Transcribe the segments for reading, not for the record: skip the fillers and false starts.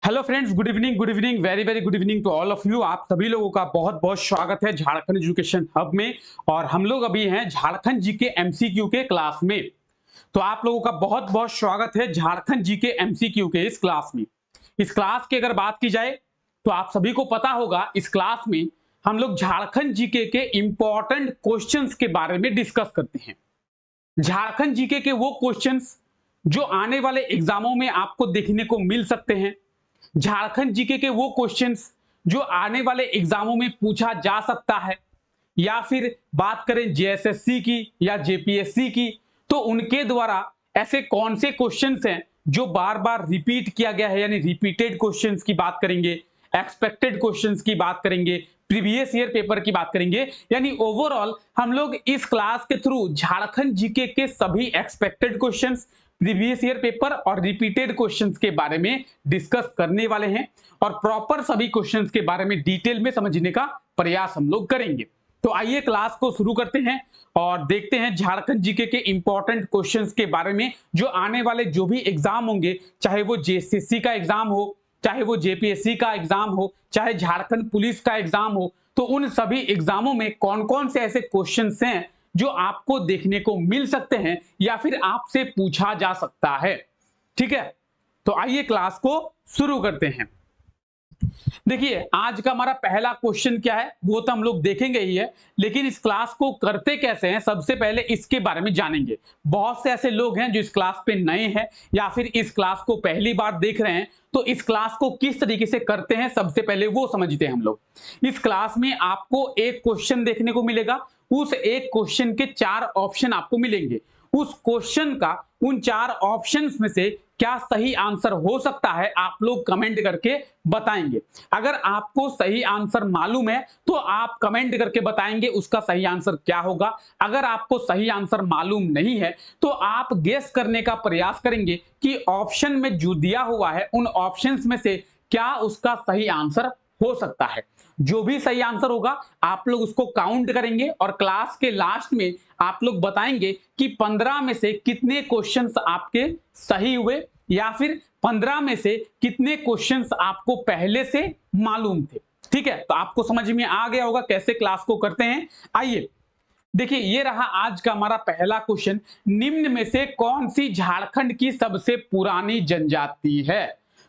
Hello friends, good evening, very very good evening to all of you. आप सभी लोगों का बहुत बहुत स्वागत है झारखंड एजुकेशन हब में। और हम लोग अभी हैं झारखंड जीके एमसीक्यू के क्लास में। तो आप लोगों का बहुत बहुत स्वागत है झारखंड जीके एमसीक्यू के इस क्लास में। इस क्लास की अगर बात की जाए तो आप सभी को पता होगा, इस क्लास में हम लोग झारखंड जीके के इंपॉर्टेंट क्वेश्चंस के बारे में डिस्कस करते हैं। झारखंड जीके के वो क्वेश्चंस जो आने वाले एग्जामों में आपको देखने को मिल सकते हैं। झारखंड जीके के वो क्वेश्चंस जो आने वाले एग्जामों में पूछा जा सकता है, या फिर बात करें जेएसएससी की या जेपीएससी की, तो उनके द्वारा ऐसे कौन से क्वेश्चंस हैं जो बार बार रिपीट किया गया है, यानी रिपीटेड क्वेश्चंस की बात करेंगे, एक्सपेक्टेड क्वेश्चंस की बात करेंगे, प्रीवियस ईयर पेपर की बात करेंगे। यानी ओवरऑल हम लोग इस क्लास के थ्रू झारखंड जीके के सभी expected questions, previous year paper और रिपीटेड क्वेश्चंस के बारे में डिस्कस करने वाले हैं और प्रॉपर सभी क्वेश्चंस के बारे में डिटेल में समझने का प्रयास हम लोग करेंगे। तो आइए क्लास को शुरू करते हैं और देखते हैं झारखंड जीके के इंपॉर्टेंट क्वेश्चंस के बारे में जो आने वाले जो भी एग्जाम होंगे, चाहे वो जेएसएससी का एग्जाम हो, चाहे वो जेपीएससी का एग्जाम हो, चाहे झारखंड पुलिस का एग्जाम हो, तो उन सभी एग्जामों में कौन कौन से ऐसे क्वेश्चंस हैं जो आपको देखने को मिल सकते हैं या फिर आपसे पूछा जा सकता है। ठीक है, तो आइए क्लास को शुरू करते हैं। देखिए, आज का हमारा पहला क्वेश्चन क्या है वो तो हम लोग देखेंगे ही है, लेकिन इस क्लास को करते कैसे हैं सबसे पहले इसके बारे में जानेंगे। बहुत से ऐसे लोग हैं जो इस क्लास पे नए हैं या फिर इस क्लास को पहली बार देख रहे हैं, तो इस क्लास को किस तरीके से करते हैं सबसे पहले वो समझते हैं हम लोग। इस क्लास में आपको एक क्वेश्चन देखने को मिलेगा, उस एक क्वेश्चन के 4 ऑप्शन आपको मिलेंगे। उस क्वेश्चन का उन 4 ऑप्शंस में से क्या सही आंसर हो सकता है आप लोग कमेंट करके बताएंगे। अगर आपको सही आंसर मालूम है तो आप कमेंट करके बताएंगे उसका सही आंसर क्या होगा। अगर आपको सही आंसर मालूम नहीं है तो आप गेस करने का प्रयास करेंगे कि ऑप्शन में जो दिया हुआ है उन ऑप्शंस में से क्या उसका सही आंसर हो सकता है। जो भी सही आंसर होगा आप लोग उसको काउंट करेंगे और क्लास के लास्ट में आप लोग बताएंगे कि 15 में से कितने क्वेश्चंस आपके सही हुए या फिर 15 में से कितने क्वेश्चंस आपको पहले से मालूम थे। ठीक है, तो आपको समझ में आ गया होगा कैसे क्लास को करते हैं। आइए देखिए, ये रहा आज का हमारा पहला क्वेश्चन। निम्न में से कौन सी झारखंड की सबसे पुरानी जनजाति है?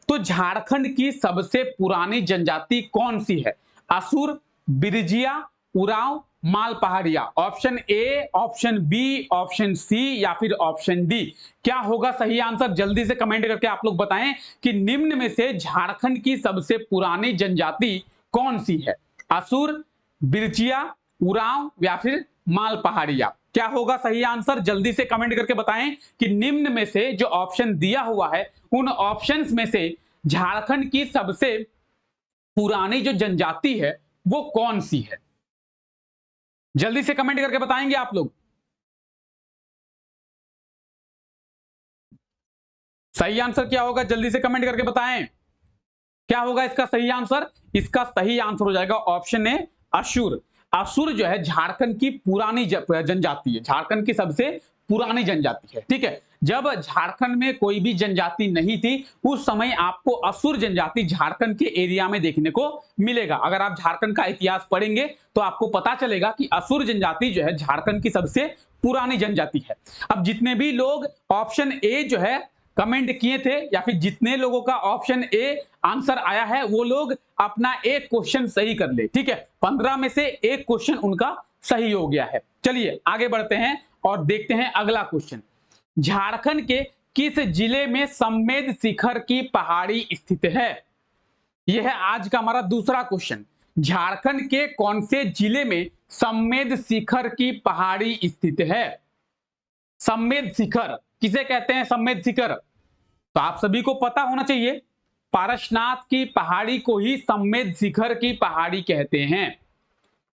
तो झारखंड की सबसे पुरानी जनजाति कौन सी है? Asur, Birjia, Oraon, Mal Paharia. Option A, option B, option C या फिर ऑप्शन डी, क्या होगा सही आंसर? जल्दी से कमेंट करके आप लोग बताएं कि निम्न में से झारखंड की सबसे पुरानी जनजाति कौन सी है? असुर, बिरजिया, उरांव या फिर माल पहाड़िया। क्या होगा सही आंसर? जल्दी से कमेंट करके बताएं कि निम्न में से जो ऑप्शन दिया हुआ है उन ऑप्शंस में से झारखंड की सबसे पुरानी जो जनजाति है वो कौन सी है। जल्दी से कमेंट करके बताएंगे आप लोग। सही आंसर क्या होगा? जल्दी से कमेंट करके बताएं क्या होगा इसका सही आंसर। इसका सही आंसर हो जाएगा ऑप्शन ए, असुर। असुर जो है झारखंड की पुरानी जनजाति है, झारखंड की सबसे पुरानी जनजाति है। ठीक है, जब झारखंड में कोई भी जनजाति नहीं थी उस समय आपको असुर जनजाति झारखंड के एरिया में देखने को मिलेगा। अगर आप झारखंड का इतिहास पढ़ेंगे तो आपको पता चलेगा कि असुर जनजाति जो है झारखंड की सबसे पुरानी जनजाति है। अब जितने भी लोग ऑप्शन ए जो है कमेंट किए थे या फिर जितने लोगों का ऑप्शन ए आंसर आया है वो लोग अपना एक क्वेश्चन सही कर ले। ठीक है, 15 में से एक क्वेश्चन उनका सही हो गया है। चलिए आगे बढ़ते हैं और देखते हैं अगला क्वेश्चन। झारखंड के किस जिले में सम्मेद शिखर की पहाड़ी स्थित है? यह है आज का हमारा दूसरा क्वेश्चन। झारखंड के कौन से जिले में सम्मेद शिखर की पहाड़ी स्थित है? सम्मेद शिखर किसे कहते हैं? सम्मेद शिखर तो आप सभी को पता होना चाहिए, पारसनाथ की पहाड़ी को ही सम्मेद शिखर की पहाड़ी कहते हैं।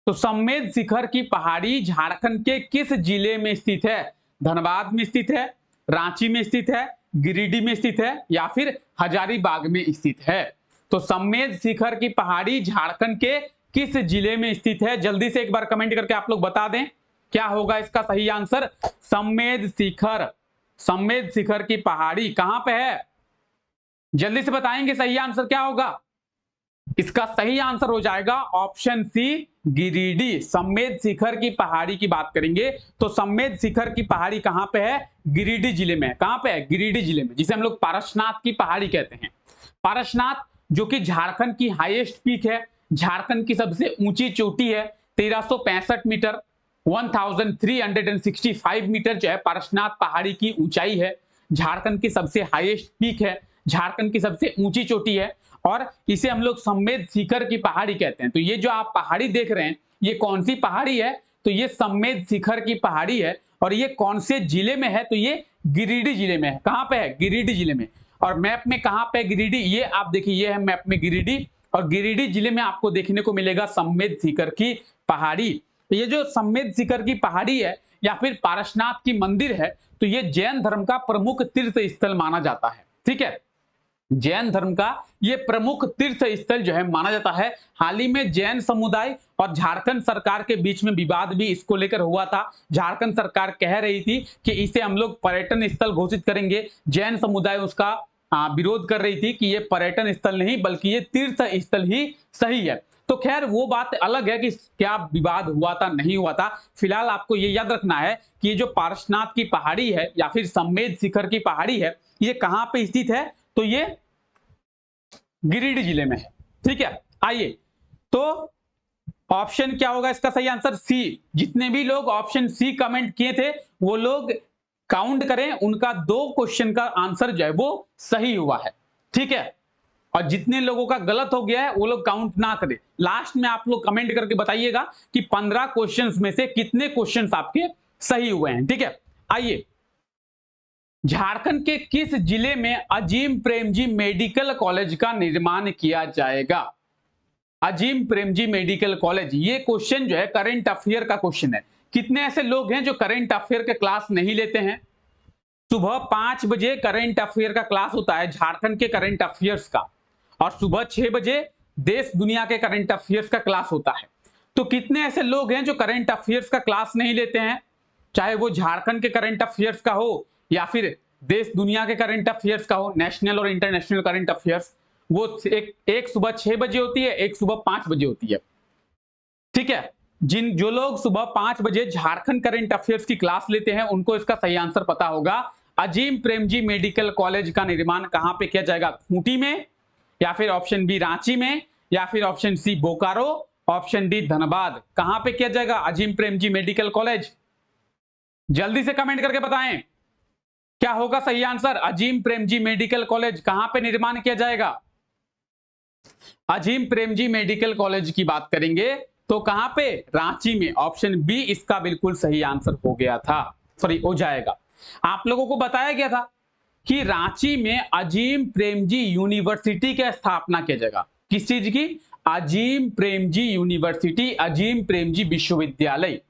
तो सम्मेद शिखर की पहाड़ी झारखंड के किस जिले में स्थित है? धनबाद में स्थित है, रांची में स्थित है, गिरिडीह में स्थित है या फिर हजारीबाग में स्थित है? तो सम्मेद शिखर की पहाड़ी झारखंड के किस जिले में स्थित है? जल्दी से एक बार कमेंट करके आप लोग बता दें क्या होगा इसका सही आंसर। सम्मेद शिखर, सम्मेद शिखर की पहाड़ी कहां पे है? जल्दी से बताएंगे सही आंसर क्या होगा। इसका सही आंसर हो जाएगा ऑप्शन सी, गिरिडीह। सम्मेद शिखर की पहाड़ी की बात करेंगे तो सम्मेद शिखर की पहाड़ी कहां पे है? गिरिडीह जिले में। कहां पे है? गिरिडीह जिले में, जिसे हम लोग पारसनाथ की पहाड़ी कहते हैं। पारसनाथ जो कि झारखंड की हाईएस्ट पीक है, झारखंड की सबसे ऊंची चोटी है, 1365 मीटर, 1365 मीटर जो है पारसनाथ पहाड़ी की ऊंचाई है। झारखंड की सबसे हाईएस्ट पीक है, झारखंड की सबसे ऊंची चोटी है, और इसे हम लोग सम्मेद शिखर की पहाड़ी कहते हैं। तो ये जो आप पहाड़ी देख रहे हैं, ये कौन सी पहाड़ी है? तो ये सम्मेद शिखर की पहाड़ी है। और ये कौन से जिले में है? तो ये गिरिडीह जिले में है। कहां पे है? गिरिडीह जिले में। और मैप में कहां पे गिरिडीह, ये आप देखिए, ये है मैप में गिरिडीह, और गिरिडीह जिले में आपको देखने को मिलेगा सम्मेद शिखर की पहाड़ी। तो ये जो सम्मेद शिखर की पहाड़ी है या फिर पारसनाथ की मंदिर है, तो ये जैन धर्म का प्रमुख तीर्थ स्थल माना जाता है। ठीक है, जैन धर्म का ये प्रमुख तीर्थ स्थल जो है माना जाता है। हाल ही में जैन समुदाय और झारखंड सरकार के बीच में विवाद भी इसको लेकर हुआ था। झारखंड सरकार कह रही थी कि इसे हम लोग पर्यटन स्थल घोषित करेंगे, जैन समुदाय उसका विरोध कर रही थी कि ये पर्यटन स्थल नहीं बल्कि ये तीर्थ स्थल ही सही है। तो खैर वो बात अलग है कि क्या विवाद हुआ था नहीं हुआ था। फिलहाल आपको ये याद रखना है कि ये जो पारसनाथ की पहाड़ी है या फिर सम्मेद शिखर की पहाड़ी है, ये कहां पे स्थित है? तो ये गिरिडीह जिले में है। ठीक है, आइए, तो ऑप्शन क्या होगा इसका सही आंसर? सी। जितने भी लोग ऑप्शन सी कमेंट किए थे वो लोग काउंट करें, उनका 2 क्वेश्चन का आंसर जो है वो सही हुआ है। ठीक है, और जितने लोगों का गलत हो गया है वो लोग काउंट ना करें। लास्ट में आप लोग कमेंट करके बताइएगा कि 15 क्वेश्चंस में से कितने क्वेश्चंस आपके सही हुए हैं। ठीक है, आइए, झारखंड के किस जिले में अजीम प्रेमजी मेडिकल कॉलेज का निर्माण किया जाएगा? अजीम प्रेमजी मेडिकल कॉलेज, ये क्वेश्चन जो है करंट अफेयर का क्वेश्चन है। कितने ऐसे लोग हैं जो करंट अफेयर के क्लास नहीं लेते हैं? सुबह 5 बजे करंट अफेयर का क्लास होता है, झारखंड के करंट अफेयर्स का, और सुबह 6 बजे देश दुनिया के करंट अफेयर्स का क्लास होता है। तो कितने ऐसे लोग हैं जो करंट अफेयर्स का क्लास नहीं लेते हैं? चाहे वो झारखंड के करंट अफेयर्स का हो या फिर देश दुनिया के करंट अफेयर्स का हो, नेशनल और इंटरनेशनल करंट अफेयर्स, वो एक सुबह 6 बजे होती है, एक सुबह 5 बजे होती है। ठीक है, जो लोग सुबह 5 बजे झारखंड करंट अफेयर्स की क्लास लेते हैं उनको इसका सही आंसर पता होगा। अजीम प्रेमजी मेडिकल कॉलेज का निर्माण कहां पे किया जाएगा? खूंटी में, या फिर ऑप्शन बी रांची में, या फिर option C Bokaro, option D Dhanbad. कहां पे किया जाएगा अजीम प्रेमजी मेडिकल कॉलेज? जल्दी से कमेंट करके बताएं क्या होगा सही answer. Azim Premji medical college कहां पे निर्माण किया जाएगा? अजीम प्रेमजी मेडिकल कॉलेज की बात करेंगे तो कहां पे? रांची में। ऑप्शन बी इसका बिल्कुल सही आंसर हो गया था, सॉरी हो जाएगा। आप लोगों को बताया गया था कि रांची में अजीम प्रेमजी यूनिवर्सिटी की स्थापना किया जाएगा। किस चीज की? अजीम प्रेमजी यूनिवर्सिटी, अजीम प्रेमजी विश्वविद्यालय।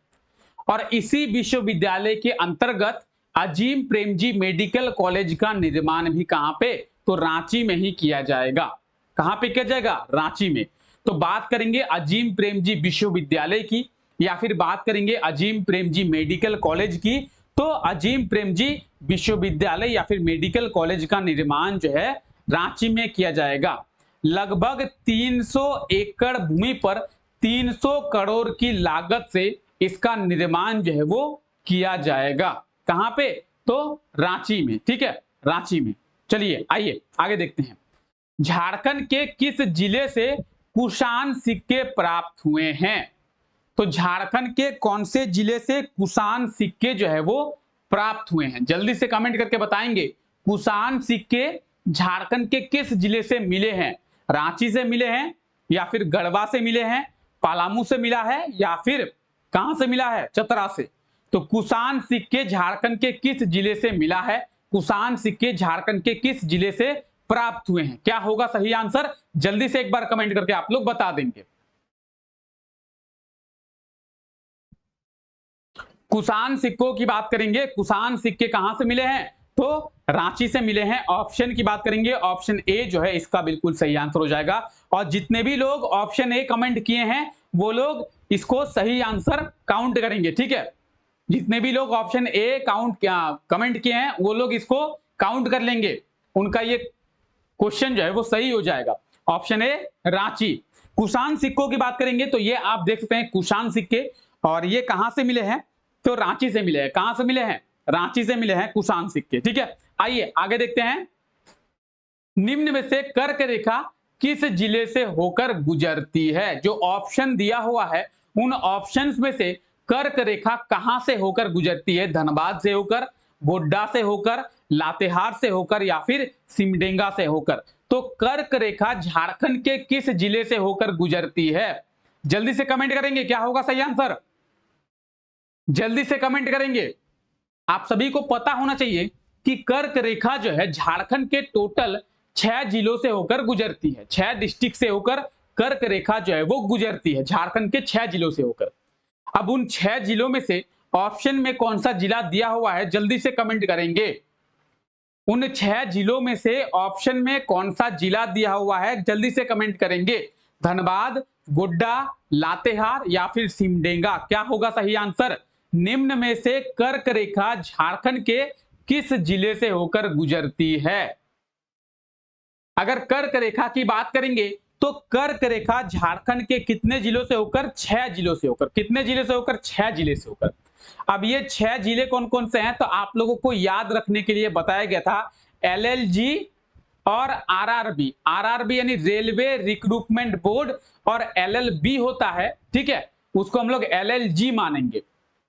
और इसी विश्वविद्यालय के अंतर्गत अजीम प्रेमजी मेडिकल कॉलेज का निर्माण भी कहां पे? तो रांची में ही किया जाएगा। कहां पे किया जाएगा? रांची में। तो बात करेंगे अजीम प्रेमजी विश्वविद्यालय की या फिर बात करेंगे अजीम प्रेमजी मेडिकल कॉलेज की, तो अजीम प्रेमजी विश्वविद्यालय या फिर मेडिकल कॉलेज का निर्माण जो है रांची में किया जाएगा। लगभग 300 एकड़ भूमि पर 300 करोड़ की लागत से इसका निर्माण जो है वो किया जाएगा। कहां पे? तो रांची में। ठीक है, रांची में। चलिए आइए आगे देखते हैं। झारखंड के किस जिले से कुषाण सिक्के प्राप्त हुए हैं? तो झारखंड के कौन से जिले से कुषाण सिक्के जो है वो प्राप्त हुए हैं? जल्दी से कमेंट करके बताएंगे। कुषाण सिक्के झारखंड के किस जिले से मिले हैं? रांची से मिले हैं, या फिर गढ़वा से मिले हैं, पलामू से मिला है, या फिर कहां से मिला है? चतरा से। तो कुषाण सिक्के झारखंड के किस जिले से मिला है? कुषाण सिक्के झारखंड के किस जिले से प्राप्त हुए हैं? क्या होगा सही आंसर? जल्दी से एक बार कमेंट करके आप लोग बता देंगे। कुषाण सिक्कों की बात करेंगे, कुषाण सिक्के कहां से मिले हैं? तो रांची से मिले हैं। ऑप्शन की बात करेंगे, ऑप्शन ए जो है इसका बिल्कुल सही आंसर हो जाएगा। और जितने भी लोग ऑप्शन ए कमेंट किए हैं वो लोग इसको सही आंसर काउंट करेंगे। ठीक है, जितने भी लोग ऑप्शन ए कमेंट किए हैं वो लोग इसको काउंट कर लेंगे। उनका ये क्वेश्चन जो है वो सही हो जाएगा। Option A Ranchi. कुषाण सिक्कों की बात करेंगे तो ये आप देख सकते हैं कुषाण सिक्के, और ये कहां से मिले हैं? तो रांची से मिले हैं। कहां से मिले हैं? रांची से मिले हैं कुषाण सिक्के। ठीक है, आइए आगे देखते हैं। निम्न में से कर्क रेखा किस जिले से होकर गुजरती है? जो ऑप्शन दिया हुआ है उन ऑप्शंस में से कर्क रेखा कहां से होकर गुजरती है? धनबाद से होकर, गोड्डा से होकर, लातेहार से होकर, या फिर सिमडेगा से होकर? तो कर्क रेखा झारखंड के किस जिले से होकर गुजरती है? जल्दी से कमेंट करेंगे क्या होगा सही आंसर? जल्दी से कमेंट करेंगे। आप सभी को पता होना चाहिए कि कर्क रेखा जो है झारखंड के टोटल 6 जिलों से होकर गुजरती है। 6 डिस्ट्रिक्ट से होकर कर्क रेखा जो है वो गुजरती है, झारखंड के 6 जिलों से होकर। अब उन 6 जिलों में से ऑप्शन में कौन सा जिला दिया हुआ है? जल्दी से कमेंट करेंगे। उन 6 जिलों में से ऑप्शन में कौन सा जिला दिया हुआ है? जल्दी से कमेंट करेंगे। धनबाद, गोड्डा, लातेहार या फिर सिमडेगा? क्या होगा सही आंसर? निम्न में से कर्क रेखा झारखंड के किस जिले से होकर गुजरती है? अगर कर्क रेखा की बात करेंगे तो कर्क रेखा झारखंड के कितने जिलों से होकर? 6 जिलों से होकर। कितने जिले से होकर? 6 जिले से होकर। अब ये 6 जिले कौन कौन से हैं? तो आप लोगों को याद रखने के लिए बताया गया था LLG और RRB। RRB यानी रेलवे रिक्रूटमेंट बोर्ड, और LLB होता है, ठीक है, उसको हम लोग LLG मानेंगे।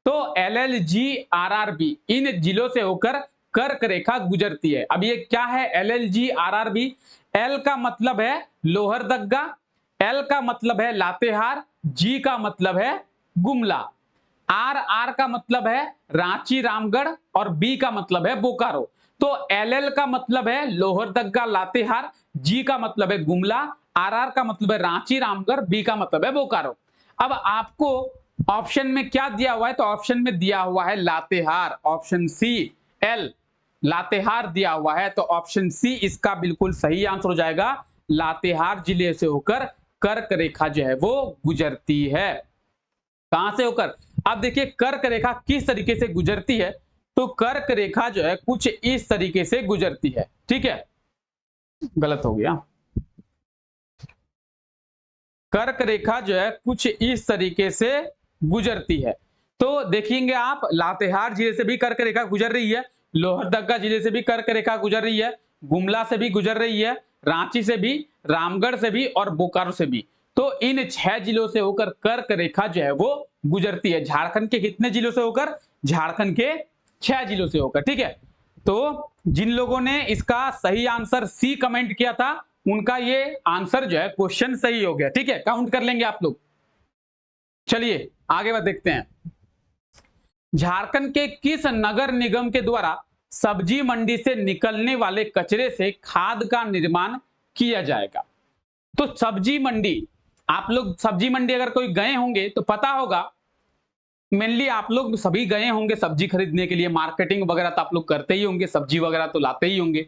तो LLG RRB इन जिलों से होकर कर्क रेखा गुजरती है। अब ये क्या है LLG RRB? L का मतलब है लोहरदग्गा, L का मतलब है लातेहार, G का मतलब है गुमला, R का मतलब है रांची रामगढ़, और B का मतलब है बोकारो। तो LL का मतलब है लोहरदग्गा लातेहार, G का मतलब है गुमला, RR का मतलब है रांची रामगढ़, B का मतलब है बोकारो। अब आपको ऑप्शन में क्या दिया हुआ है? तो ऑप्शन में दिया हुआ है Latehar, option C L Latehar दिया हुआ है। तो ऑप्शन सी इसका बिल्कुल सही आंसर हो जाएगा। लातेहार जिले से होकर कर्क रेखा जो है वो गुजरती है। कहां से होकर? अब देखिए कर्क रेखा किस तरीके से गुजरती है। तो कर्क रेखा जो है कुछ इस तरीके से गुजरती है। ठीक है, गलत हो गया। कर्क रेखा जो है कुछ इस तरीके से गुजरती है। तो देखेंगे आप, लातेहार जिले से भी कर्क रेखा गुजर रही है, लोहरदग्गा जिले से भी कर्क रेखा गुजर रही है, गुमला से भी गुजर रही है, रांची से भी, रामगढ़ से भी और बोकारो से भी। तो इन 6 जिलों से होकर कर्क रेखा जो है वो गुजरती है। झारखंड के कितने जिलों से होकर? झारखंड के 6 जिलों से होकर। ठीक है, तो जिन लोगों ने इसका सही आंसर सी कमेंट किया था उनका ये आंसर जो है क्वेश्चन सही हो गया। ठीक है, काउंट कर लेंगे आप लोग। चलिए आगे बात देखते हैं। झारखंड के किस नगर निगम के द्वारा सब्जी मंडी से निकलने वाले कचरे से खाद का निर्माण किया जाएगा? तो सब्जी मंडी, आप लोग सब्जी मंडी अगर कोई गए होंगे तो पता होगा, मेनली आप लोग सभी गए होंगे सब्जी खरीदने के लिए, मार्केटिंग वगैरह तो आप लोग करते ही होंगे, सब्जी वगैरह तो लाते ही होंगे।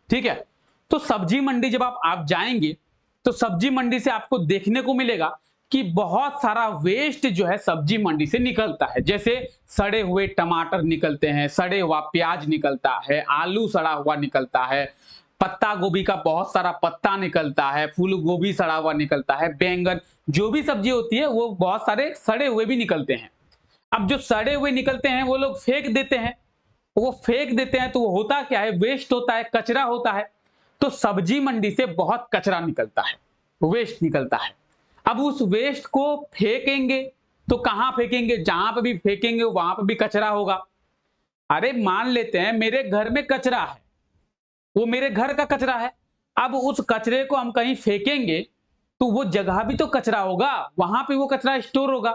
ठीक है, तो सब्जी मंडी जब आप जाएंगे तो सब्जी मंडी से आपको देखने को मिलेगा कि बहुत सारा वेस्ट जो है सब्जी मंडी से निकलता है। जैसे सड़े हुए टमाटर निकलते हैं, सड़े हुआ प्याज निकलता है, आलू सड़ा हुआ निकलता है, पत्ता गोभी का बहुत सारा पत्ता निकलता है, फूल गोभी सड़ा हुआ निकलता है, बैंगन, जो भी सब्जी होती है वो बहुत सारे सड़े हुए भी निकलते हैं। अब जो सड़े हुए निकलते हैं वो लोग फेंक देते हैं, वो फेंक देते हैं तो वो होता क्या है? वेस्ट होता है, कचरा होता है। तो सब्जी मंडी से बहुत कचरा निकलता है, वेस्ट निकलता है। अब उस वेस्ट को फेंकेंगे तो कहां फेंकेंगे? जहां पे भी फेंकेंगे वहां पे भी कचरा होगा। अरे मान लेते हैं मेरे घर में कचरा है, वो मेरे घर का कचरा है, अब उस कचरे को हम कहीं फेंकेंगे तो वो जगह भी तो कचरा होगा, वहां पे वो कचरा स्टोर होगा।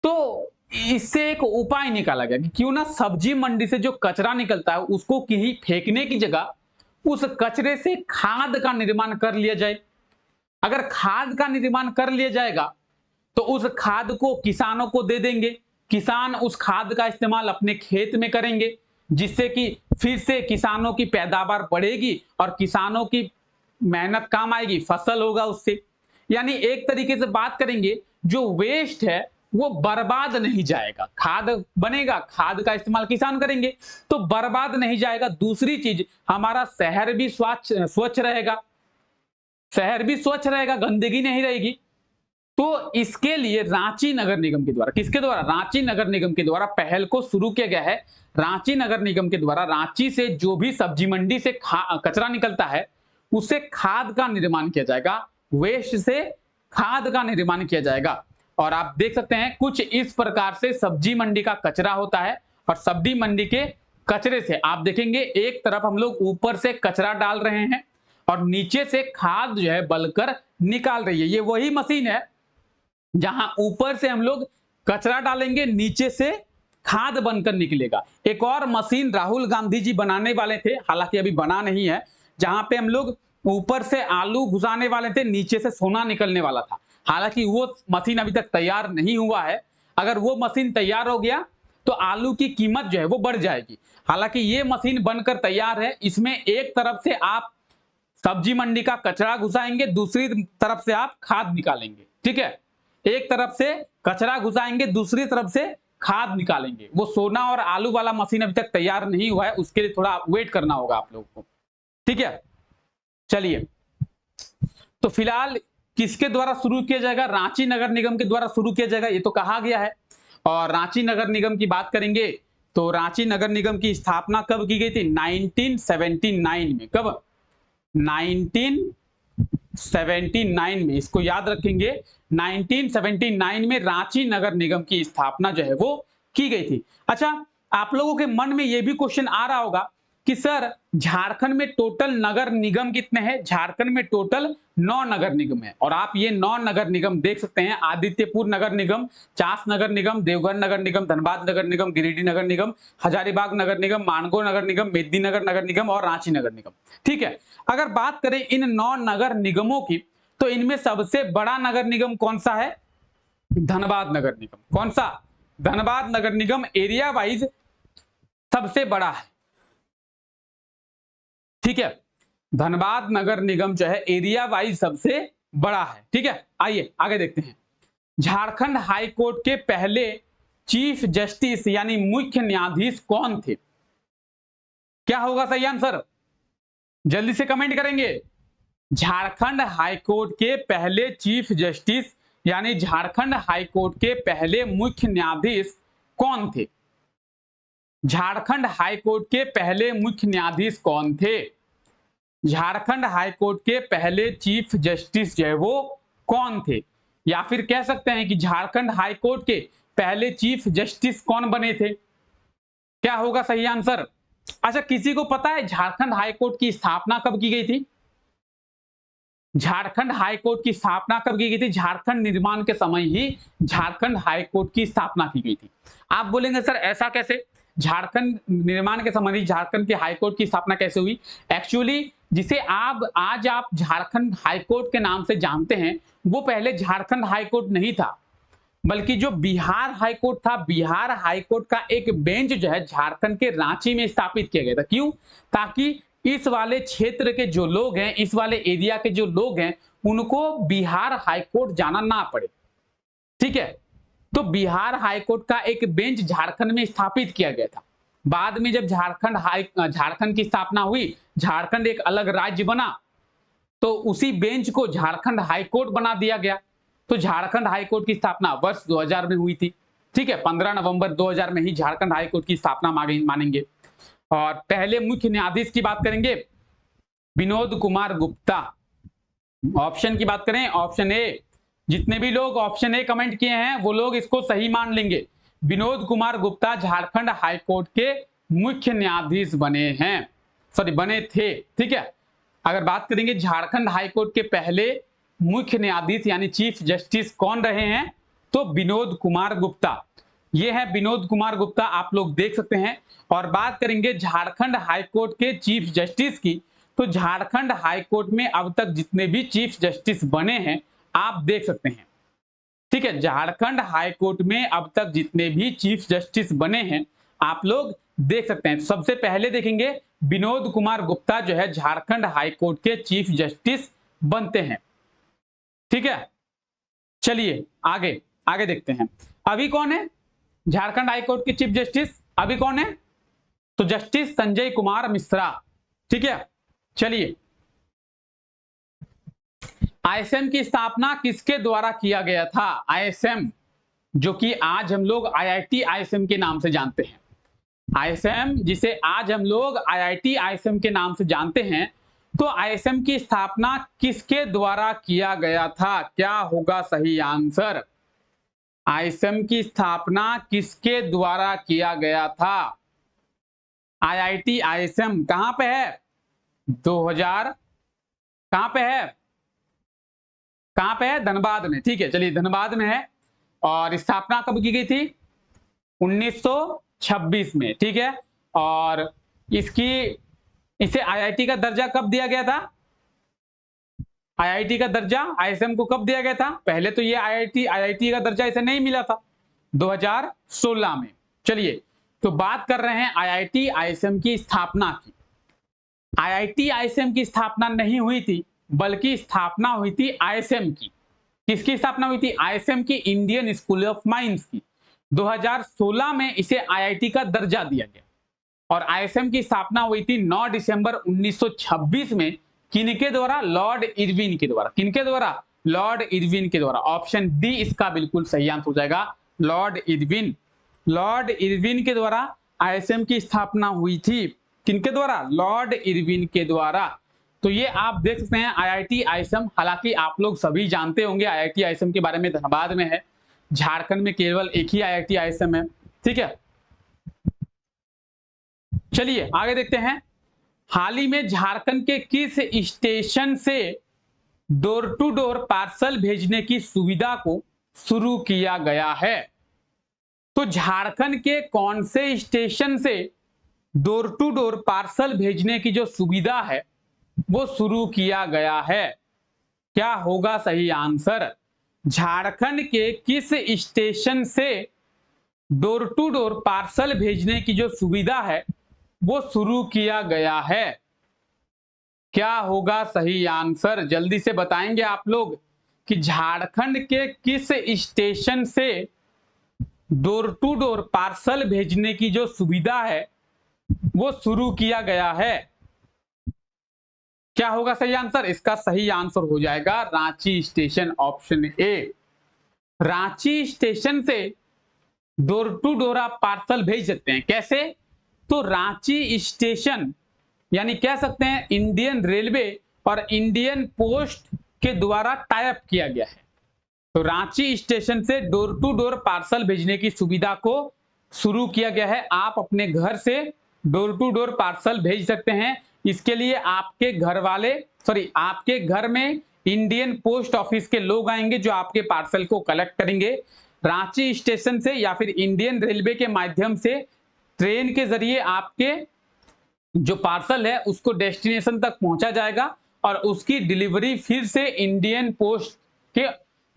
तो इससे एक उपाय निकाला गया कि क्यों ना सब्जी मंडी से जो कचरा निकलता है उसको कहीं फेंकने की जगह उस कचरे से खाद का निर्माण कर लिया जाए। अगर खाद का निर्माण कर लिया जाएगा तो उस खाद को किसानों को दे देंगे, किसान उस खाद का इस्तेमाल अपने खेत में करेंगे, जिससे कि फिर से किसानों की पैदावार बढ़ेगी और किसानों की मेहनत काम आएगी, फसल होगा उससे। यानी एक तरीके से बात करेंगे जो वेस्ट है वो बर्बाद नहीं जाएगा। खाद बनेगा, खाद का इस्तेमाल किसान करेंगे तो बर्बाद नहीं जाएगा। दूसरी चीज, हमारा शहर भी स्वच्छ रहेगा, शहर भी स्वच्छ रहेगा, गंदगी नहीं रहेगी। तो इसके लिए रांची नगर निगम के द्वारा, किसके द्वारा, रांची नगर निगम के द्वारा पहल को शुरू किया गया है। रांची नगर निगम के द्वारा रांची से जो भी सब्जी मंडी से कचरा निकलता है उससे खाद का निर्माण किया जाएगा, वेस्ट से खाद का निर्माण किया जाएगा। और आप देख सकते हैं कुछ इस प्रकार से सब्जी मंडी का कचरा होता है और सब्जी मंडी के कचरे से आप देखेंगे एक तरफ हम लोग ऊपर से कचरा डाल रहे हैं और नीचे से खाद जो है बलकर निकाल रही है। ये वही मशीन है जहां ऊपर से हम लोग कचरा डालेंगे, नीचे से खाद बनकर निकलेगा। एक और मशीन राहुल गांधी जी बनाने वाले थे, हालांकि अभी बना नहीं है, जहां पे हम लोग ऊपर से आलू घुसाने वाले थे, नीचे से सोना निकलने वाला था। हालांकि वो मशीन अभी तक तैयार नहीं हुआ है। अगर वो मशीन तैयार हो गया तो आलू की कीमत जो है वो बढ़ जाएगी। हालांकि ये मशीन बनकर तैयार है। इसमें एक तरफ से आप सब्जी मंडी का कचरा घुसाएंगे, दूसरी तरफ से आप खाद निकालेंगे। ठीक है, एक तरफ से कचरा घुसाएंगे, दूसरी तरफ से खाद निकालेंगे। वो सोना और आलू वाला मशीन अभी तक तैयार नहीं हुआ है, उसके लिए थोड़ा वेट करना होगा आप लोगों को। ठीक है, चलिए, तो फिलहाल किसके द्वारा शुरू किया जाएगा, रांची नगर निगम के द्वारा शुरू किया जाएगा, ये तो कहा गया है। और रांची नगर निगम की बात करेंगे तो रांची नगर निगम की स्थापना कब की गई थी, 1979 में। कब, 1979 में, इसको याद रखेंगे। 1979 में रांची नगर निगम की स्थापना जो है वो की गई थी। अच्छा, आप लोगों के मन में ये भी क्वेश्चन आ रहा होगा कि सर झारखंड में टोटल नगर निगम कितने हैं। झारखंड में टोटल 9 नगर निगम है और आप ये 9 नगर निगम देख सकते हैं। आदित्यपुर नगर निगम, चास नगर निगम, देवघर नगर निगम, धनबाद नगर निगम, गिरिडीह नगर निगम, हजारीबाग नगर निगम, मानगो नगर निगम, मेदिनीनगर नगर निगम और रांची नगर निगम। ठीक है, अगर बात करें इन 9 नगर निगमों की तो इनमें सबसे बड़ा नगर निगम कौन सा है, धनबाद नगर निगम। कौन सा, धनबाद नगर निगम एरिया वाइज सबसे बड़ा है। ठीक है, धनबाद नगर निगम जो है एरिया वाइज सबसे बड़ा है। ठीक है, आइए आगे देखते हैं। झारखंड हाई कोर्ट के पहले चीफ जस्टिस यानी मुख्य न्यायाधीश कौन थे। क्या होगा सही आंसर, जल्दी से कमेंट करेंगे। झारखंड हाई कोर्ट के पहले चीफ जस्टिस यानी झारखंड हाई कोर्ट के पहले मुख्य न्यायाधीश कौन थे। झारखंड हाई कोर्ट के पहले मुख्य न्यायाधीश कौन थे। झारखंड हाई कोर्ट के पहले चीफ जस्टिस जो है वो कौन थे, या फिर कह सकते हैं कि झारखंड हाई कोर्ट के पहले चीफ जस्टिस कौन बने थे। क्या होगा सही आंसर। अच्छा, किसी को पता है झारखंड हाई कोर्ट की स्थापना कब की गई थी। झारखंड हाई कोर्ट की स्थापना कब की गई थी, झारखंड निर्माण के समय ही झारखंड हाई कोर्ट की स्थापना की गई थी। आप बोलेंगे सर ऐसा कैसे, झारखंड निर्माण के समय ही झारखंड के हाई कोर्ट की स्थापना कैसे हुई। एक्चुअली जिसे आज आप झारखंड हाई कोर्ट के नाम से जानते हैं वो पहले झारखंड हाई कोर्ट नहीं था, बल्कि जो बिहार हाई कोर्ट था, बिहार हाई कोर्ट का एक बेंच जो है झारखंड के रांची में स्थापित किया गया था। क्यों, ताकि इस वाले क्षेत्र के जो लोग हैं, इस वाले एरिया के जो लोग हैं, उनको बिहार हाई कोर्ट जाना ना पड़े। ठीक है, तो बिहार हाई कोर्ट का एक बेंच झारखंड में स्थापित किया गया था। बाद में जब झारखंड की स्थापना हुई, झारखंड एक अलग राज्य बना, तो उसी बेंच को झारखंड हाई कोर्ट बना दिया गया। तो झारखंड हाई कोर्ट की स्थापना वर्ष 2000 में हुई थी। ठीक है, 15 नवंबर 2000 में ही झारखंड हाई कोर्ट की स्थापना मानेंगे। और पहले मुख्य न्यायाधीश की बात करेंगे, विनोद कुमार गुप्ता। ऑप्शन की बात करें, ऑप्शन ए, जितने भी लोग ऑप्शन ए कमेंट किए हैं वो लोग इसको सही मान लेंगे। विनोद कुमार गुप्ता झारखंड हाई कोर्ट के मुख्य न्यायाधीश बने हैं, सॉरी बने थे। ठीक है, अगर बात करेंगे झारखंड हाई कोर्ट के पहले मुख्य न्यायाधीश यानी चीफ जस्टिस कौन रहे हैं, तो विनोद कुमार गुप्ता। ये है विनोद कुमार गुप्ता, आप लोग देख सकते हैं। और बात करेंगे झारखंड हाई कोर्ट के चीफ जस्टिस की, तो झारखंड हाई कोर्ट में अब तक जितने भी चीफ जस्टिस बने हैं आप देख सकते हैं। ठीक है, झारखंड हाई कोर्ट में अब तक जितने भी चीफ जस्टिस बने हैं आप लोग देख सकते हैं। सबसे पहले देखेंगे विनोद कुमार गुप्ता जो है झारखंड हाई कोर्ट के चीफ जस्टिस बनते हैं। ठीक है, चलिए आगे देखते हैं। अभी कौन है झारखंड हाईकोर्ट के चीफ जस्टिस? अभी कौन है? तो जस्टिस संजय कुमार मिश्रा। ठीक है, चलिए आईएसएम की स्थापना किसके द्वारा किया गया था? आईएसएम जो कि आज हम लोग आईआईटी आईएसएम के नाम से जानते हैं, आईएसएम जिसे आज हम लोग आईआईटी आईएसएम के नाम से जानते हैं, तो आईएसएम की स्थापना किसके द्वारा किया गया था? क्या होगा सही आंसर? आईएसएम की स्थापना किसके द्वारा किया गया था? आईआईटी आईएसएम कहां पे है? 2000 कहां पे है? कहां पे है? धनबाद में। ठीक है, चलिए धनबाद में है। और स्थापना कब की गई थी? 1926 में। ठीक है, और इसे आईआईटी का दर्जा कब दिया गया था? आईआईटी का दर्जा आईएसएम को कब दिया गया था? पहले तो ये आईआईटी का दर्जा इसे नहीं मिला था, 2016 में। चलिए तो बात कर रहे हैं आईआईटी आईएसएम की स्थापना की। आईआईटी आईएसएम की स्थापना नहीं हुई थी, बल्कि स्थापना हुई थी आईएसएम की। किसकी स्थापना हुई थी? आईएसएम की, इंडियन स्कूल ऑफ माइंस की। 2016 में इसे आईआईटी का दर्जा दिया गया और आईएसएम की स्थापना हुई थी 9 दिसंबर 1926 में। किनके द्वारा? लॉर्ड इरविन के द्वारा। किनके द्वारा? लॉर्ड इरविन के द्वारा। ऑप्शन डी इसका बिल्कुल सही आंसर हो जाएगा, लॉर्ड इरविन। लॉर्ड इरविन के द्वारा आईएसएम की स्थापना हुई थी। किनके द्वारा? लॉर्ड इरविन के द्वारा। तो ये आप देख सकते हैं आईआईटी आईएसएम। हालांकि आप लोग सभी जानते होंगे आईआईटी आईएसएम के बारे में, धनबाद में है। झारखंड में केवल एक ही आईआईटी आईएसएम है। ठीक है, चलिए आगे देखते हैं। हाल ही में झारखंड के किस स्टेशन से डोर टू डोर पार्सल भेजने की सुविधा को शुरू किया गया है? तो झारखंड के कौन से स्टेशन से डोर टू डोर पार्सल भेजने की जो सुविधा है वो शुरू किया गया है? क्या होगा सही आंसर? झारखंड के किस स्टेशन से डोर टू डोर पार्सल भेजने की जो सुविधा है वो शुरू किया गया है? क्या होगा सही आंसर? जल्दी से बताएंगे आप लोग कि झारखंड के किस स्टेशन से डोर टू डोर पार्सल भेजने की जो सुविधा है वो शुरू किया गया है। क्या होगा सही आंसर? इसका सही आंसर हो जाएगा Ranchi station, option A. Ranchi station से डोर टू डोर आप पार्सल भेज सकते हैं। कैसे? तो रांची स्टेशन यानी कह सकते हैं इंडियन रेलवे और इंडियन पोस्ट के द्वारा टाई अप किया गया है। तो रांची स्टेशन से डोर टू डोर पार्सल भेजने की सुविधा को शुरू किया गया है। आप अपने घर से डोर टू डोर पार्सल भेज सकते हैं। इसके लिए आपके आपके घर में इंडियन पोस्ट ऑफिस के लोग आएंगे जो आपके पार्सल को कलेक्ट करेंगे। रांची स्टेशन से या फिर इंडियन रेलवे के माध्यम से ट्रेन के जरिए आपके जो पार्सल है उसको डेस्टिनेशन तक पहुंचा जाएगा और उसकी डिलीवरी फिर से इंडियन पोस्ट के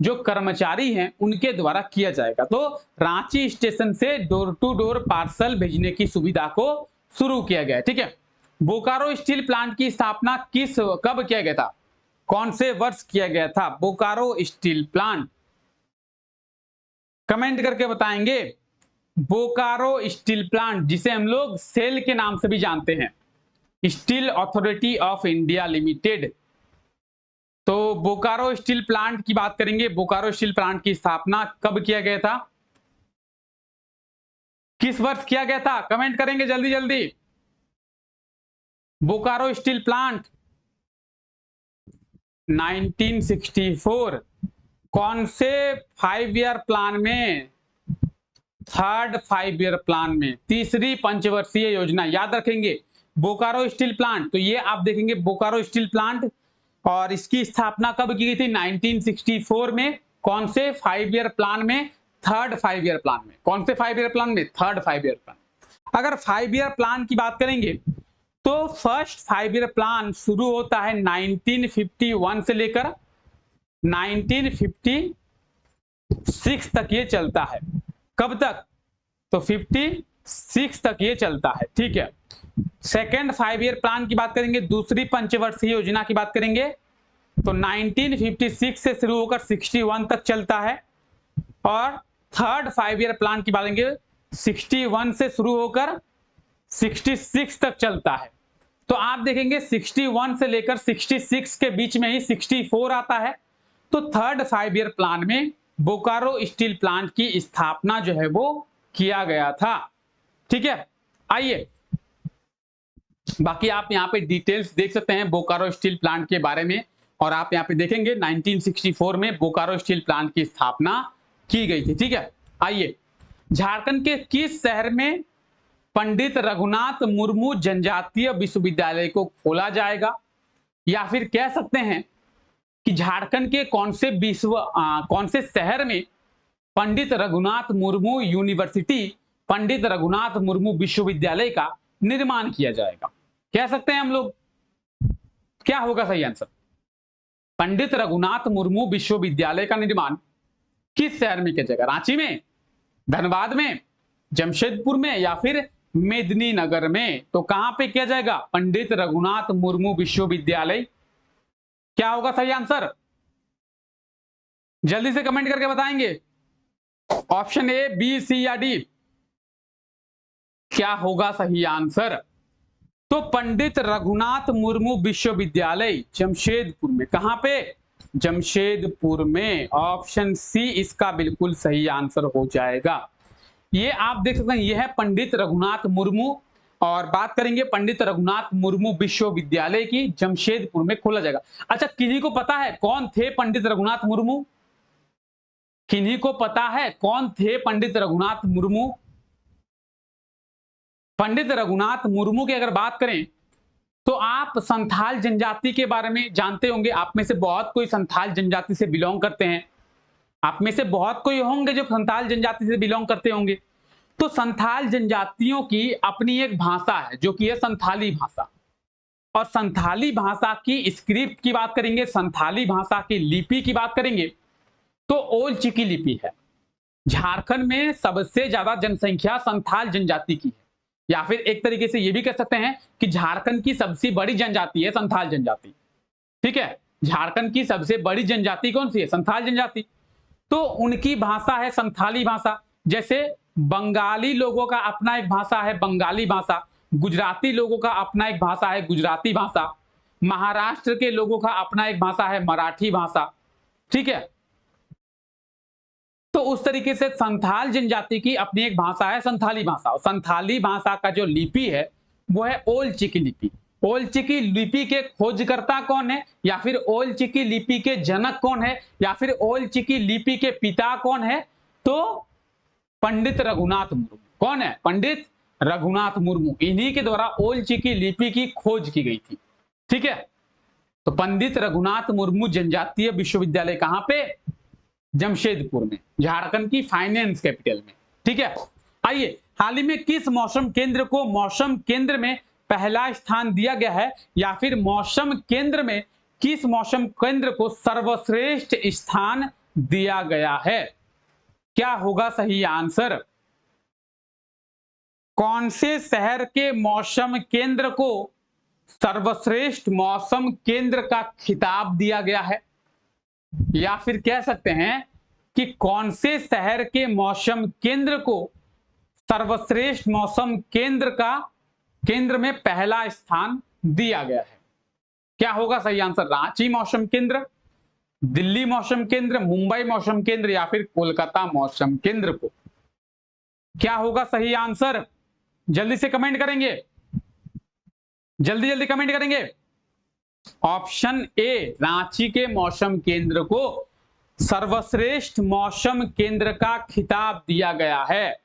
जो कर्मचारी हैं उनके द्वारा किया जाएगा। तो रांची स्टेशन से डोर टू डोर पार्सल भेजने की सुविधा को शुरू किया गया है। ठीक है, बोकारो स्टील प्लांट की स्थापना कब किया गया था? कौन से वर्ष किया गया था बोकारो स्टील प्लांट? कमेंट करके बताएंगे। बोकारो स्टील प्लांट जिसे हम लोग सेल के नाम से भी जानते हैं, steel authority of India limited. तो बोकारो स्टील प्लांट की बात करेंगे। बोकारो स्टील प्लांट की स्थापना कब किया गया था? किस वर्ष किया गया था? कमेंट करेंगे जल्दी जल्दी। Bokaro steel plant 1964। कौन से 5 ईयर प्लान में? थर्ड 5 ईयर प्लान में, तीसरी पंचवर्षीय योजना। याद रखेंगे बोकारो स्टील प्लांट। तो ये आप देखेंगे बोकारो स्टील प्लांट और इसकी स्थापना कब की गई थी? 1964 में। कौन से 5 ईयर प्लान में? थर्ड 5 ईयर प्लान में। कौन से 5 ईयर प्लान में? Third 5 year plan. अगर 5 ईयर प्लान की बात करेंगे तो फर्स्ट 5 ईयर प्लान शुरू होता है 1951 से लेकर 1956 तक ये चलता है। कब तक? तो 56 तक ये चलता है। ठीक है, सेकेंड 5 ईयर प्लान की बात करेंगे, दूसरी पंचवर्षीय योजना की बात करेंगे तो 1956 से शुरू होकर 61 तक चलता है। और थर्ड 5 ईयर प्लान की बात करेंगे 61 से शुरू होकर 66 तक चलता है। तो आप देखेंगे 61 से लेकर 66 के बीच में ही 64 आता है। तो थर्ड 5 ईयर प्लान में बोकारो स्टील प्लांट की स्थापना जो है वो किया गया था। ठीक है, आइए बाकी आप यहाँ पे डिटेल्स देख सकते हैं बोकारो स्टील प्लांट के बारे में, और आप यहाँ पे देखेंगे 1964 में बोकारो स्टील प्लांट की स्थापना की गई थी। ठीक है, आइए झारखंड के किस शहर में पंडित रघुनाथ मुर्मू जनजातीय विश्वविद्यालय को खोला जाएगा, या फिर कह सकते हैं कि झारखंड के कौन से शहर में पंडित रघुनाथ मुर्मू यूनिवर्सिटी, पंडित रघुनाथ मुर्मू विश्वविद्यालय का निर्माण किया जाएगा। कह सकते हैं हम लोग, क्या होगा सही आंसर? पंडित रघुनाथ मुर्मू विश्वविद्यालय का निर्माण किस शहर में किया जाएगा? रांची में, धनबाद में, जमशेदपुर में, या फिर मेदिनीनगर में? तो कहां पे किया जाएगा? पंडित रघुनाथ मुर्मू विश्वविद्यालय। क्या होगा सही आंसर? जल्दी से कमेंट करके बताएंगे। ऑप्शन ए, बी, सी या डी, क्या होगा सही आंसर? तो पंडित रघुनाथ मुर्मू विश्वविद्यालय जमशेदपुर में। कहां पे? जमशेदपुर में। ऑप्शन सी इसका बिल्कुल सही आंसर हो जाएगा। ये आप देख सकते हैं, यह है पंडित रघुनाथ मुर्मू, और बात करेंगे पंडित रघुनाथ मुर्मू विश्वविद्यालय की, जमशेदपुर में खोला जाएगा। अच्छा, किन्हीं को पता है कौन थे पंडित रघुनाथ मुर्मू? किन्हीं को पता है कौन थे पंडित रघुनाथ मुर्मू? पंडित रघुनाथ मुर्मू की अगर बात करें तो आप संथाल जनजाति के बारे में जानते होंगे। आप में से बहुत कोई संथाल जनजाति से बिलोंग करते हैं। आप में से बहुत कोई होंगे जो संथाल जनजाति से बिलोंग करते होंगे। तो संथाल जनजातियों की अपनी एक भाषा है जो कि है संथाली भाषा, और संथाली भाषा की स्क्रिप्ट की बात करेंगे, संथाली भाषा की लिपि की बात करेंगे तो ओल चिकी लिपि है। झारखंड में सबसे ज्यादा जनसंख्या संथाल जनजाति की है, या फिर एक तरीके से ये भी कह सकते हैं कि झारखंड की सबसे बड़ी जनजाति है संथाल जनजाति। ठीक है, झारखंड की सबसे बड़ी जनजाति कौन सी है? संथाल जनजाति। तो उनकी भाषा है संथाली भाषा। जैसे बंगाली लोगों का अपना एक भाषा है बंगाली भाषा, गुजराती लोगों का अपना एक भाषा है गुजराती भाषा, महाराष्ट्र के लोगों का अपना एक भाषा है मराठी भाषा। ठीक है, तो उस तरीके से संथाल जनजाति की अपनी एक भाषा है संथाली भाषा, और संथाली भाषा का जो लिपि है वो है ओल चिकी लिपि। ओल चिकी लिपि के खोजकर्ता कौन है, या फिर ओल चिकी लिपि के जनक कौन है, या फिर ओल चिकी लिपि के पिता कौन है? तो पंडित रघुनाथ मुर्मू। कौन है? पंडित रघुनाथ मुर्मू। इन्हीं के द्वारा ओल चिकी लिपि की खोज की गई थी। ठीक है, तो पंडित रघुनाथ मुर्मू जनजातीय विश्वविद्यालय कहां पे? जमशेदपुर में, झारखंड की फाइनेंस कैपिटल में। ठीक है, आइए हाल ही में किस मौसम केंद्र को मौसम केंद्र में पहला स्थान दिया गया है, या फिर मौसम केंद्र में किस मौसम केंद्र को सर्वश्रेष्ठ स्थान दिया गया है? क्या होगा सही आंसर? कौन से शहर के मौसम केंद्र को सर्वश्रेष्ठ मौसम केंद्र का खिताब दिया गया है, या फिर कह सकते हैं कि कौन से शहर के मौसम केंद्र को सर्वश्रेष्ठ मौसम केंद्र में पहला स्थान दिया गया है? क्या होगा सही आंसर? रांची मौसम केंद्र, दिल्ली मौसम केंद्र, मुंबई मौसम केंद्र, या फिर कोलकाता मौसम केंद्र को? क्या होगा सही आंसर? जल्दी से कमेंट करेंगे, जल्दी जल्दी कमेंट करेंगे। ऑप्शन ए, रांची के मौसम केंद्र को सर्वश्रेष्ठ मौसम केंद्र का खिताब दिया गया है।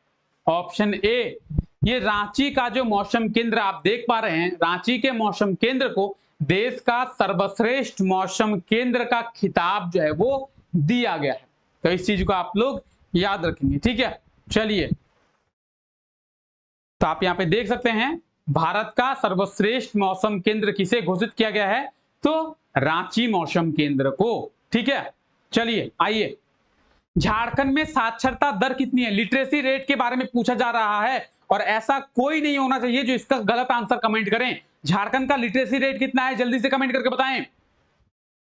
ऑप्शन ए, ये रांची का जो मौसम केंद्र आप देख पा रहे हैं, रांची के मौसम केंद्र को देश का सर्वश्रेष्ठ मौसम केंद्र का खिताब जो है वो दिया गया है। तो इस चीज को आप लोग याद रखेंगे। ठीक है, चलिए, तो आप यहां पे देख सकते हैं भारत का सर्वश्रेष्ठ मौसम केंद्र किसे घोषित किया गया है? तो रांची मौसम केंद्र को। ठीक है, चलिए आइए, झारखंड में साक्षरता दर कितनी है? लिटरेसी रेट के बारे में पूछा जा रहा है, और ऐसा कोई नहीं होना चाहिए जो इसका गलत आंसर कमेंट करें। झारखंड का लिटरेसी रेट कितना है? जल्दी से कमेंट करके बताएं।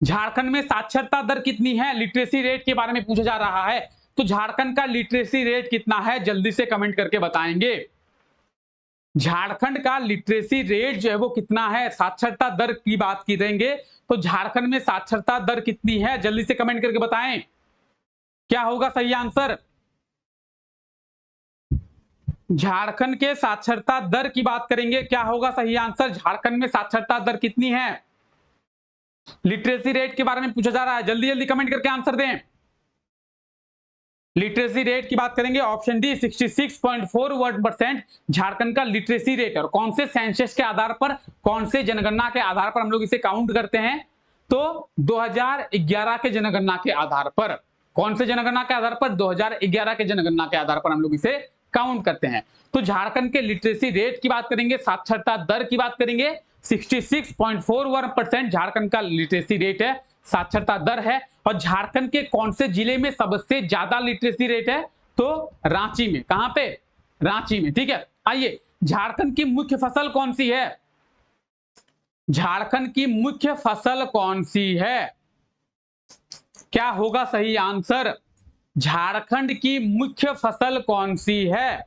झारखंड में साक्षरता दर कितनी है? लिटरेसी रेट के बारे में पूछा जा रहा है। तो झारखंड का लिटरेसी रेट कितना है जल्दी से कमेंट करके बताएंगे। झारखंड का लिटरेसी रेट जो है वो कितना है, साक्षरता दर की बात करेंगे तो झारखंड में साक्षरता दर कितनी है, जल्दी से कमेंट करके बताएं क्या होगा सही आंसर। झारखंड के साक्षरता दर की बात करेंगे, क्या होगा सही आंसर। झारखंड में साक्षरता दर कितनी है, लिटरेसी रेट के बारे में पूछा जा रहा है, जल्दी जल्दी कमेंट करके आंसर दें। लिटरेसी रेट की बात करेंगे, ऑप्शन डी 66.41% झारखंड का लिटरेसी रेट है। और कौन से सेंसस के आधार पर, कौन से जनगणना के आधार पर हम लोग इसे काउंट करते हैं, तो 2011 के जनगणना के आधार पर। कौन से जनगणना के आधार पर, 2011 के जनगणना के आधार पर हम लोग इसे काउंट करते हैं। तो झारखंड के लिटरेसी रेट की बात करेंगे, साक्षरता दर की बात करेंगे, 66.41% झारखंड का लिटरेसी रेट है, साक्षरता दर है। और झारखंड के कौन से जिले में सबसे ज्यादा लिटरेसी रेट है, तो रांची में। कहां पे, रांची में, ठीक है। आइए, झारखंड की मुख्य फसल कौन सी है, झारखंड की मुख्य फसल कौन सी है, क्या होगा सही आंसर। झारखंड की मुख्य फसल कौन सी है,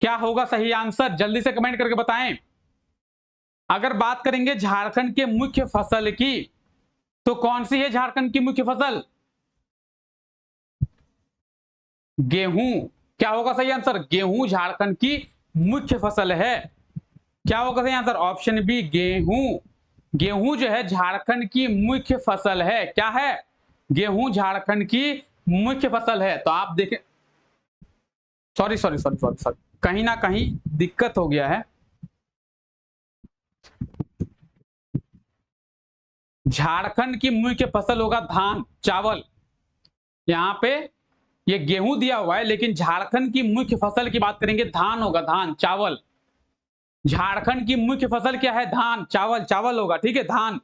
क्या होगा सही आंसर, जल्दी से कमेंट करके बताएं। अगर बात करेंगे झारखंड के मुख्य फसल की, तो कौन सी है झारखंड की मुख्य फसल, गेहूं। क्या होगा सही आंसर, गेहूं झारखंड की मुख्य फसल है। क्या होगा सही आंसर, ऑप्शन बी गेहूं। गेहूं जो है झारखंड की मुख्य फसल है, क्या है, गेहूं झारखंड की मुख्य फसल है। तो आप देखें, sorry sorry sorry sorry sorry, कहीं ना कहीं दिक्कत हो गया है। झारखंड की मुख्य फसल होगा धान चावल। यहां पे ये गेहूं दिया हुआ है, लेकिन झारखंड की मुख्य फसल की बात करेंगे, धान होगा, धान चावल। झारखंड की मुख्य फसल क्या है, धान चावल, चावल होगा, ठीक है, धान।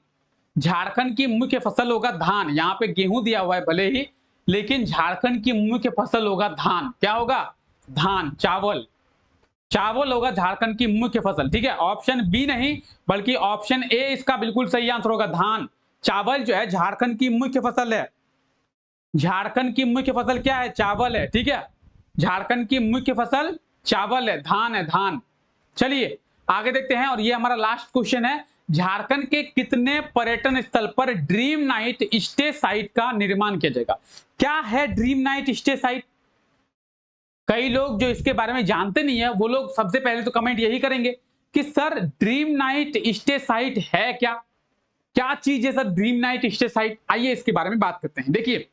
झारखंड की मुख्य फसल होगा धान। यहां पे गेहूं दिया हुआ है भले ही, लेकिन झारखंड की मुख्य फसल होगा धान। क्या होगा, धान, चावल, चावल होगा झारखंड की मुख्य फसल, ठीक है। ऑप्शन बी नहीं, बल्कि ऑप्शन ए इसका बिल्कुल सही आंसर होगा, धान। चावल जो है झारखंड की मुख्य फसल है। झारखंड की मुख्य फसल क्या है, चावल है, ठीक है। झारखंड की मुख्य फसल चावल है, धान है, धान। चलिए आगे देखते हैं, और ये हमारा लास्ट क्वेश्चन है। झारखंड के कितने पर्यटन स्थल पर ड्रीम नाइट स्टे साइट का निर्माण किया जाएगा। क्या है ड्रीम नाइट स्टे साइट, कई लोग जो इसके बारे में जानते नहीं है, वो लोग सबसे पहले तो कमेंट यही करेंगे कि sir dream night stay site है क्या, क्या चीज है sir dream night stay site. आइए इसके बारे में बात करते हैं। देखिए,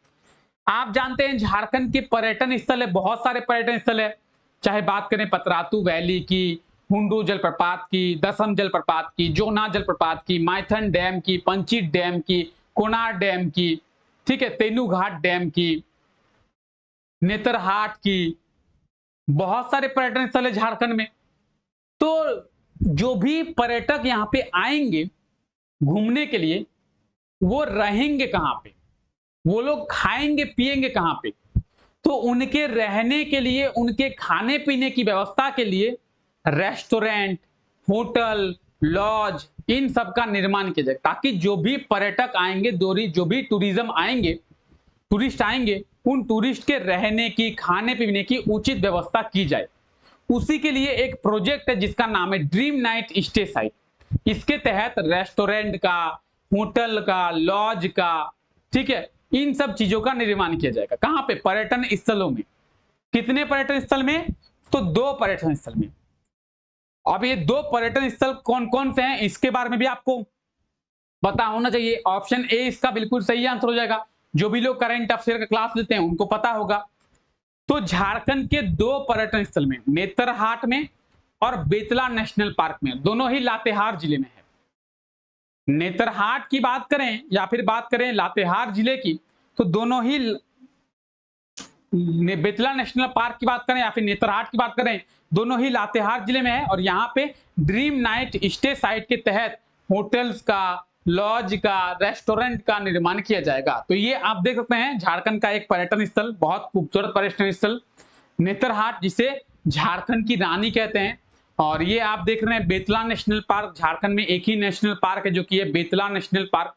आप जानते हैं झारखंड के पर्यटन स्थल है, बहुत सारे पर्यटन स्थल है, चाहे बात करें पतरातू वैली की, हुंडू जलप्रपात की, दसम जलप्रपात की, जोना जलप्रपात की, माइथन डैम की, पंचित डैम की, कोनार डैम की, ठीक है, तेनूघाट डैम की, नेतरहाट की, बहुत सारे पर्यटन स्थल है झारखंड में। तो जो भी पर्यटक यहाँ पे आएंगे घूमने के लिए, वो रहेंगे कहां पे, वो लोग खाएंगे पिएंगे कहां पे, तो उनके रहने के लिए, उनके खाने पीने की व्यवस्था के लिए रेस्टोरेंट, होटल, लॉज, इन सब का निर्माण किया जाए, ताकि जो भी पर्यटक आएंगे, जो भी टूरिज्म आएंगे, टूरिस्ट आएंगे, उन टूरिस्ट के रहने की, खाने पीने की उचित व्यवस्था की जाए। उसी के लिए एक प्रोजेक्ट है जिसका नाम है ड्रीम नाइट स्टे साइट। इसके तहत रेस्टोरेंट का, होटल का, लॉज का, ठीक है, इन सब चीजों का निर्माण किया जाएगा। कहां पे, पर्यटन स्थलों में। कितने पर्यटन स्थल में, तो 2 पर्यटन स्थल में। अब ये 2 पर्यटन स्थल कौन कौन से हैं, इसके बारे में भी आपको पता होना चाहिए। ऑप्शन ए इसका बिल्कुल सही आंसर हो जाएगा। जो भी लोग करंट अफेयर का क्लास लेते हैं उनको पता होगा। तो झारखंड के 2 पर्यटन स्थल में, नेतरहाट में और बेतला नेशनल पार्क में, दोनों ही लातेहार जिले में है। नेतरहाट की बात करें या फिर बात करें लातेहार जिले की, तो दोनों ही, बेतला नेशनल पार्क की बात करें या फिर नेतरहाट की बात करें, दोनों ही लातेहार जिले में है। और यहाँ पे ड्रीम नाइट स्टे साइट के तहत होटल्स का, लॉज का, रेस्टोरेंट का निर्माण किया जाएगा। तो ये आप देख सकते हैं झारखंड का एक पर्यटन स्थल, बहुत खूबसूरत पर्यटन स्थल नेतरहाट, जिसे झारखंड की रानी कहते हैं। और ये आप देख रहे हैं बेतला नेशनल पार्क, झारखंड में एक ही नेशनल पार्क है जो कि है बेतला नेशनल पार्क,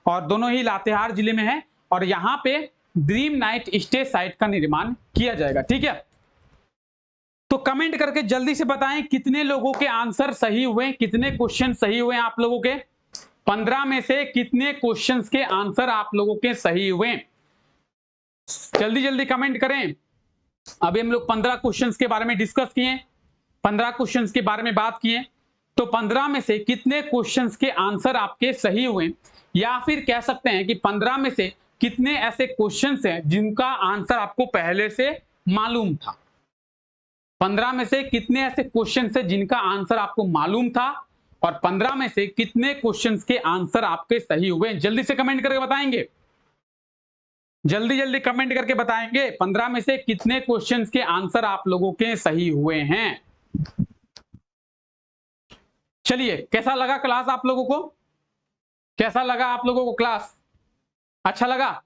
और दोनों ही लातेहार जिले में है। और यहाँ पे ड्रीम नाइट स्टे साइट का निर्माण किया जाएगा। ठीक है, तो कमेंट करके जल्दी से बताएं कितने लोगों के आंसर सही हुए, कितने क्वेश्चन सही हुए आप लोगों के। 15 में से कितने क्वेश्चंस के आंसर आप लोगों के सही हुए, जल्दी जल्दी कमेंट करें। अभी हम लोग 15 क्वेश्चंस के बारे में डिस्कस किए, 15 क्वेश्चंस के बारे में बात किए, तो 15 में से कितने क्वेश्चंस के आंसर आपके सही हुए, या फिर कह सकते हैं कि 15 में से कितने ऐसे क्वेश्चंस हैं जिनका आंसर आपको पहले से मालूम था। 15 में से कितने ऐसे क्वेश्चंस हैं जिनका आंसर आपको मालूम था, और 15 में से कितने क्वेश्चंस के आंसर आपके सही हुए, जल्दी से कमेंट करके बताएंगे, जल्दी जल्दी कमेंट करके बताएंगे 15 में से कितने क्वेश्चंस के आंसर आप लोगों के सही हुए हैं। चलिए, कैसा लगा क्लास आप लोगों को, कैसा लगा आप लोगों को क्लास, अच्छा लगा।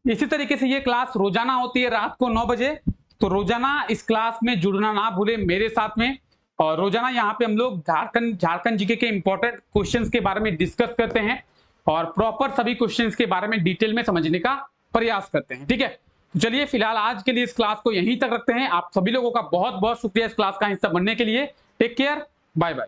इसी तरीके से ये क्लास रोजाना होती है रात को 9 बजे, तो रोजाना इस क्लास में जुड़ना ना भूले मेरे साथ में। और रोजाना यहाँ पे हम लोग झारखंड जीके के इंपॉर्टेंट क्वेश्चंस के बारे में डिस्कस करते हैं और प्रॉपर सभी क्वेश्चंस के बारे में डिटेल में समझने का प्रयास करते हैं। ठीक है, तो चलिए फिलहाल आज के लिए इस क्लास को यहीं तक रखते हैं। आप सभी लोगों का बहुत बहुत शुक्रिया इस क्लास का हिस्सा बनने के लिए। Take care, bye bye.